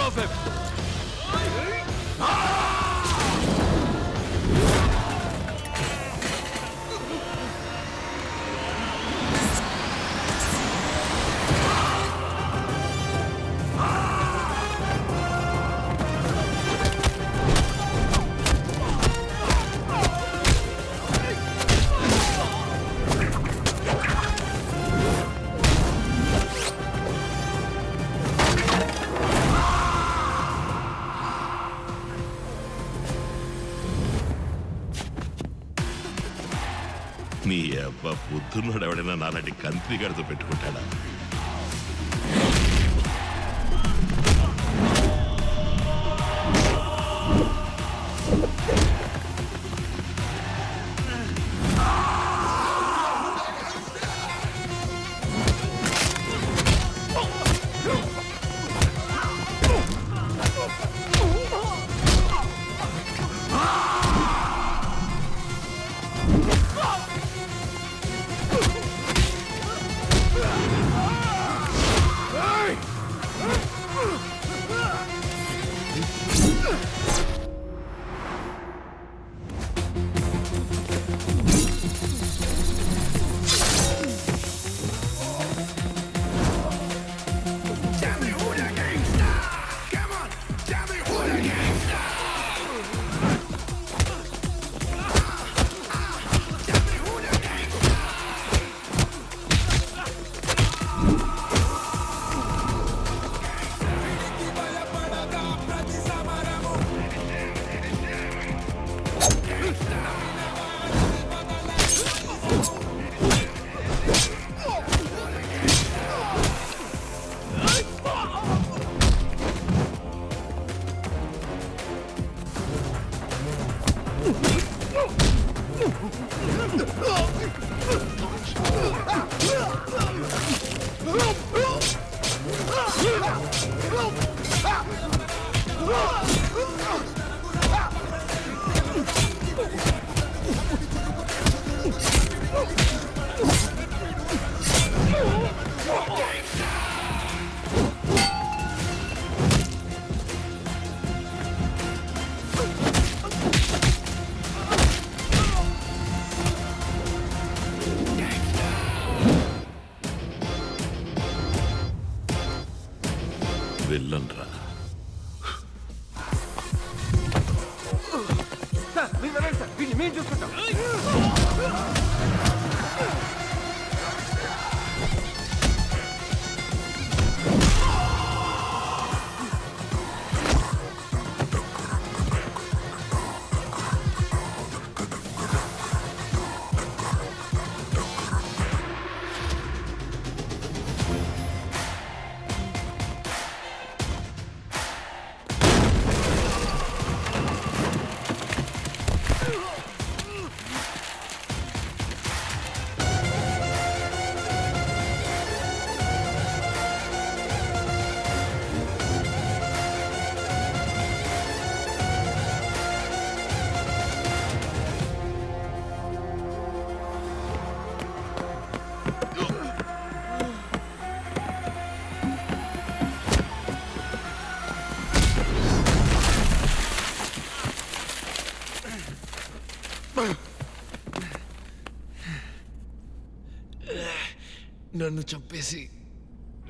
of him. నీ అబ్బా బుద్ధున్నాడు ఎవడైనా నాలాంటి కంత్రి గడితో పెట్టుకుంటాడా? వెళ్ళండ్రా. మేము చూసుకుంటాం. నన్ను చంపేసి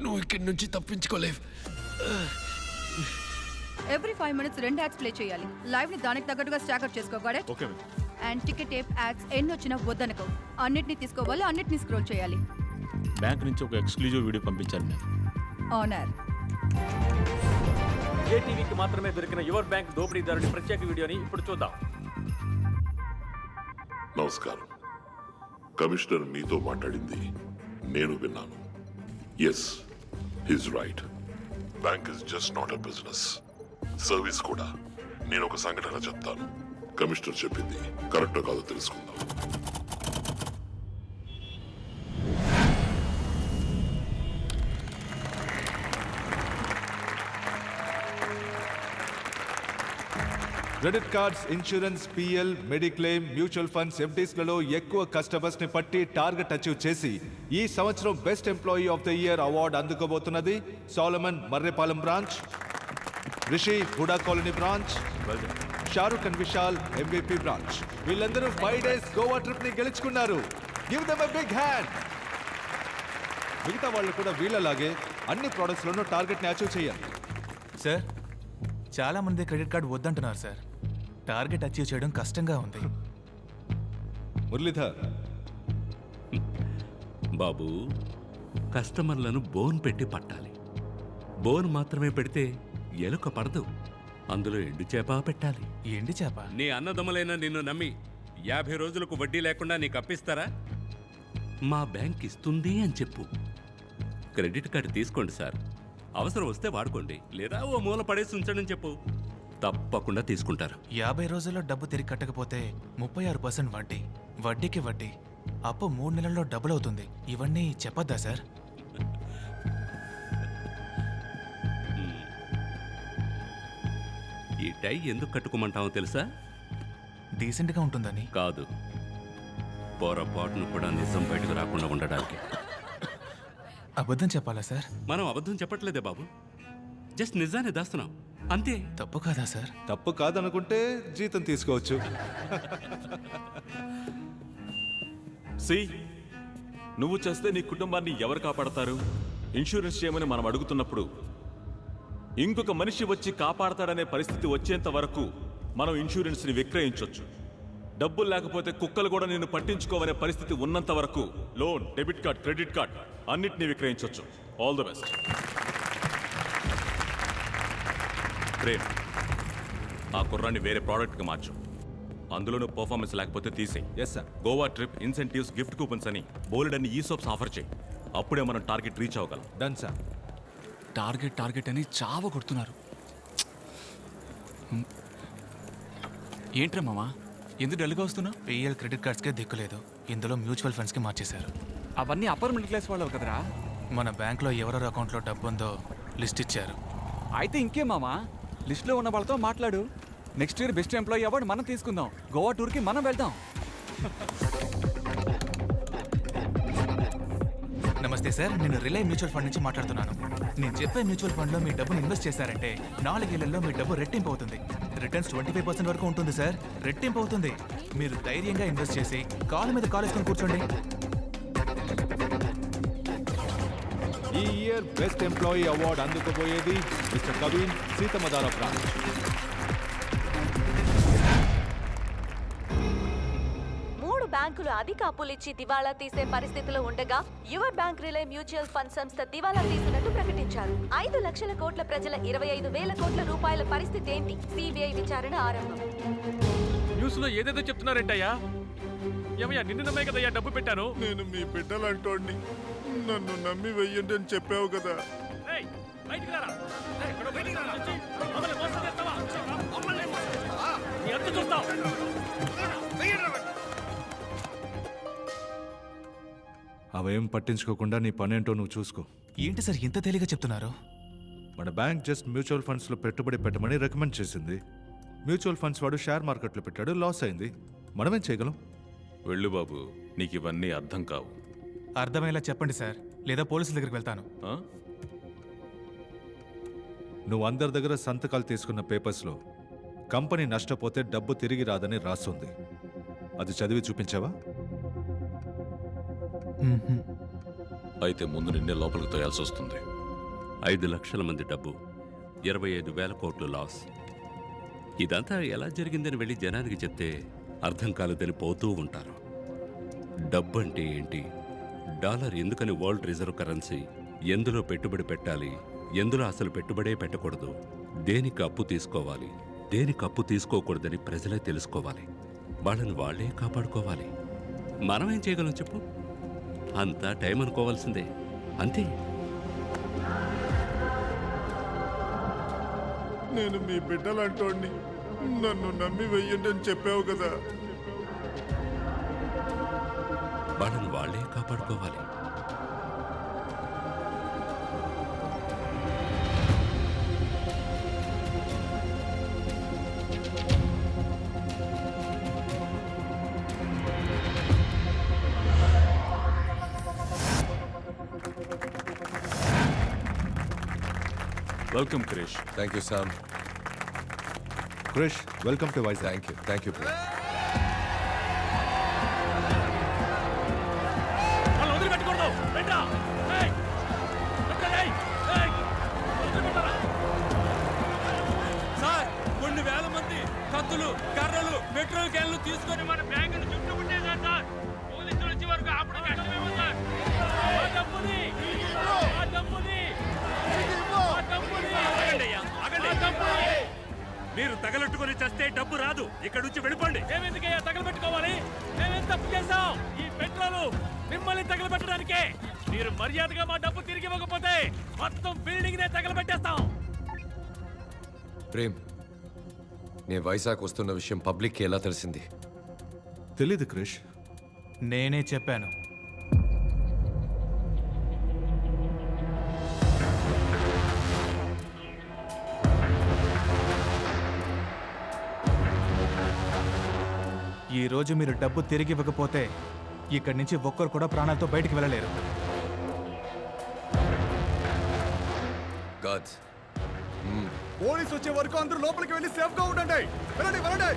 నువ్వు ఇక్కడి నుంచి తప్పించుకోలేవు. ఎవ్రీ 5 minutes 2 యాడ్స్ ప్లే చేయాలి. లైవ్ ని దానికి తగ్గట్టుగా స్టాకప్ చేసుకోవాలి. Okay. And ticket tape ads ఎన్ని వచ్చినా వద్దనుకో. అన్నిటిని తీసుకోవాలి, అన్నిటిని స్క్రోల్ చేయాలి. బ్యాంక్ నుంచి ఒక ఎక్స్క్లూజివ్ వీడియో పంపించారు నేను. ఆనర్. ఏటీవీకి మాత్రమే దొరికిన యువర్ బ్యాంక్ దోపిడీదారుడి ప్రత్యేక వీడియోని ఇప్పుడు చూద్దాం. నమస్కారం. కమిషనర్ మీతో మాట్లాడింది నేను విన్నాను. Yes, he's right. Bank is just not a business, service కూడా. నేను ఒక సంఘటన చెప్తాను. కమిషనర్ చెప్పింది కరెక్టో కాదో తెలుసుకుందాం. Credit cards, insurance, PL, mediclaim, mutual funds, ఎఫ్డీస్లలో ఎక్కువ కస్టమర్స్ ని పట్టి టార్గెట్ అచీవ్ చేసి ఈ సంవత్సరం best employee of the year award అందుకోబోతున్నది Solomon Marripalem branch. Rishi Huda colony branch, Shahrukh and Vishal MVP branch. వీళ్ళందరూ 5 days గోవా ట్రిప్ ని గెలుచుకున్నారు. Give them a big hand. మిగతా వాళ్ళు కూడా వీళ్ళలాగే అన్ని ప్రొడక్ట్స్ లోనూ టార్గెట్ ని అచీవ్ చేయాలి. సార్ చాలా మంది క్రెడిట్ కార్డు వద్దంటున్నారు సార్. టార్గెట్ అచీవ్ చేయడం కష్టంగా ఉంది. మురళీధర్, బాబు, కస్టమర్లను బోన్ పెట్టి పట్టాలి. బోన్ మాత్రమే పెడితే ఎలుక పడదు. అందులో ఎండు చేప పెట్టాలి. ఎండి చేప? నీ అన్నదమ్ములైన నిన్ను నమ్మి 50 రోజులకు వడ్డీ లేకుండా నీకు అప్పిస్తారా? మా బ్యాంక్ ఇస్తుంది అని చెప్పు. క్రెడిట్ కార్డు తీసుకోండి సార్, అవసరం వస్తే వాడుకోండి, లేదా ఓ మూల పడేసి ఉంచండి చెప్పు. తప్పకుండా తీసుకుంటారు. 50 రోజుల్లో డబ్బు తిరిగి కట్టకపోతే 36% వడ్డీ, వడ్డీకి వడ్డీ, అప్పు 3 నెలల్లో డబుల్ అవుతుంది. ఇవన్నీ చెప్పొద్దా సార్? ఈ టై ఎందుకు కట్టుకోమంటావో తెలుసా? డీసెంట్గా ఉంటుందని. కాదు, పొరపాటును కూడా నిజం బయటకు రాకుండా ఉండడానికి. అబద్ధం చెప్పాలా సార్? మనం అబద్ధం చెప్పట్లేదే బాబు, జస్ట్ నిజాన్ని దాస్తున్నాం అంతే. తప్పు కాదా సార్? తప్పు కాదనుకుంటే జీతం తీసుకోవచ్చు. సి నువ్వు చేస్తే నీ కుటుంబాన్ని ఎవరు కాపాడతారు? ఇన్సూరెన్స్ చేయమని మనం అడుగుతున్నప్పుడు ఇంకొక మనిషి వచ్చి కాపాడతాడనే పరిస్థితి వచ్చేంత వరకు మనం ఇన్సూరెన్స్ని విక్రయించవచ్చు. డబ్బులు లేకపోతే కుక్కలు కూడా నిన్ను పట్టించుకోవనే పరిస్థితి ఉన్నంత వరకు loan, debit card, credit card అన్నిటినీ విక్రయించవచ్చు. All the best. ప్రేమ్, ఆ కుర్రాన్ని వేరే ప్రోడక్ట్కి మార్చు. అందులోనూ పర్ఫార్మెన్స్ లేకపోతే తీసేయి. Yes sir. Goa trip incentives, gift coupons అని బోలెడన్ని ఈసోప్స్ ఆఫర్ చేయి. అప్పుడే మనం టార్గెట్ రీచ్ అవ్వగలం. Done sir. టార్గెట్ అని చావ కొడుతున్నారు. ఏంట్రా మామా, ఎందుకు డల్గా వస్తున్నా? PL క్రెడిట్ కార్డ్స్కే దిక్కులేదు, ఇందులో మ్యూచువల్ ఫండ్స్కి మార్చేశారు. అవన్నీ అప్పర్ మిడిల్ క్లాస్ వాళ్ళు కదరా. మన బ్యాంక్లో ఎవరెవరి అకౌంట్లో డబ్బు ఉందో లిస్ట్ ఇచ్చారు. అయితే ఇంకేం మామా, లిస్ట్లో ఉన్న వాళ్ళతో మాట్లాడు. Next year best employee award మనం తీసుకుందాం. గోవా టూర్కి మనం వెళ్దాం. నమస్తే సార్, నేను రిలే మ్యూచువల్ ఫండ్ నుంచి మాట్లాడుతున్నాను. నేను చెప్పే మ్యూచువల్ ఫండ్లో మీ డబ్బును ఇన్వెస్ట్ చేశారంటే 4 ఏళ్లలో మీ డబ్బు రెట్టింపు అవుతుంది. రిటర్న్స్ 25% వరకు ఉంటుంది సార్. రెట్టింపు అవుతుంది. మీరు ధైర్యంగా ఇన్వెస్ట్ చేసి కాలు మీద కాలు వేసుకొని కూర్చోండి. ఈ ఇయర్ బెస్ట్ ఎంప్లాయీ అవార్డు అందుకోబోయేది మిస్టర్ కవిన్, సీతమదార బ్రాంచ్. బ్యాంకులు అధిక అప్పులిచ్చి దివాళా తీసే పరిస్థితిలో ఉండగా యువర్ బ్యాంక్ రిలే మ్యూచువల్ ఫండ్ సంస్థ దివాళా తీసినట్టు ప్రకటించారు. 5 లక్షల కోట్ల ప్రజల 25,000 కోట్ల రూపాయల పరిస్థితి ఏంటి? సిబిఐ విచారణ ఆరంభం. న్యూస్ లో ఏదేదో చెప్తున్నారేంటయ్యా? ఏమయ్యా, నిన్ను నమ్మే కదయ్యా డబ్బు పెట్టాను. నేను మీ బిడ్డలంటోడిని, నన్ను నమ్మి వెయ్యండి అని చెప్పావు కదా. ఏయ్, బయటికి రారా. ఏయ్, ఇక్కడ బయటికి రారా. మమ్మల్ని మోసం చేస్తావా? నీ అంత చూస్తావు. అవేం పట్టించుకోకుండా నీ పనేంటో నువ్వు చూసుకో. ఏంటి సార్ ఇంత తేలిగా చెప్తున్నారు? మన బ్యాంక్ జస్ట్ మ్యూచువల్ ఫండ్స్లో పెట్టుబడి పెట్టమని రికమెండ్ చేసింది. మ్యూచువల్ ఫండ్స్ వాడు షేర్ మార్కెట్లో పెట్టాడు, లాస్ అయింది. మనమేం చేయగలం? వెళ్ళు బాబు, నీకు ఇవన్నీ అర్థం కావు. అర్థమయ్యేలా చెప్పండి సార్, లేదా పోలీసుల దగ్గరికి వెళ్తాను. ఆ? నువ్వు అందరి దగ్గర సంతకాలు తీసుకున్న పేపర్స్లో కంపెనీ నష్టపోతే డబ్బు తిరిగి రాదని రాస్తుంది. అది చదివి చూపించావా? అయితే ముందు నిన్నే లోపలికి తోయాల్సి వస్తుంది. 5 లక్షల మంది డబ్బు, 25,000 కోట్లు లాస్. ఇదంతా ఎలా జరిగిందని వెళ్ళి జనానికి చెప్తే అర్థం కాలేదని పోతూ ఉంటారు. డబ్బు అంటే ఏంటి, డాలర్ ఎందుకని వరల్డ్ రిజర్వ్ కరెన్సీ, ఎందులో పెట్టుబడి పెట్టాలి, ఎందులో అసలు పెట్టుబడే పెట్టకూడదు, దేనికి అప్పు తీసుకోవాలి, దేనికి అప్పు తీసుకోకూడదని ప్రజలే తెలుసుకోవాలి. వాళ్ళని వాళ్లే కాపాడుకోవాలి. మనమేం చేయగలం చెప్పు? అంతా టైం అనుకోవాల్సిందే, అంతే. నేను మీ బిడ్డలంటోడిని, నన్ను నమ్మి వెయ్యండి అని చెప్పావు కదా. వాళ్ళని వాళ్లే కాపాడుకోవాలి. Welcome Krish. Thank you Sam. Krish welcome to Vizag. Thank you Prem. వాళ్ళు వదిలిపెట్టకూడదు. రండ్రా. ఏయ్! రండ్రా, ఏయ్! ఏయ్! వదిలిపెట్టరా. సార్ కొన్ని వేల మంది కత్తులు కర్రలు పెట్రోల్ క్యాన్లు తీసుకొని మన బ్యాంకును చుట్టుముట్టేశారు సార్. పోలీసులు వచ్చే వరకు అప్పుడు కష్టమేమో సార్. ఆ డబ్బుని! ఆ డబ్బుని! ఆ డబ్బుని! ఆగండి అయ్యా, ఆగండి. ఆ డబ్బుని! మీరు తగలెట్టుకొని చస్తే డబ్బు రాదు. ఇక్కడ నుంచి వెళ్ళిపోండి. మేమెందుకయ్యా తగలబెట్టుకోవాలి? మేమేం తప్పు చేశాం? ఈ పెట్రోలు మిమ్మల్ని తగలబెట్టడానికే. మీరు మర్యాదగా మా డబ్బు తిరిగి ఇవ్వకపోతే మొత్తం బిల్డింగ్ నే తగలబెట్టేస్తాం. ప్రేమ్, నేను వైజాగ్ వస్తున్న విషయం పబ్లిక్కి ఎలా తెలిసింది? తెలీదు క్రిష్. నేనే చెప్పాను. ఈ రోజు మీరు డబ్బు తిరిగి ఇవ్వకపోతే ఇక్కడి నుంచి ఒక్కరు కూడా ప్రాణాలతో బయటికి వెళ్ళలేరు. గాడ్స్, పోలీసు వచ్చే వరకు అందరూ లోపలికి వెళ్ళి సేఫ్ గా ఉండండి. వెళ్ళండి వెళ్ళండి.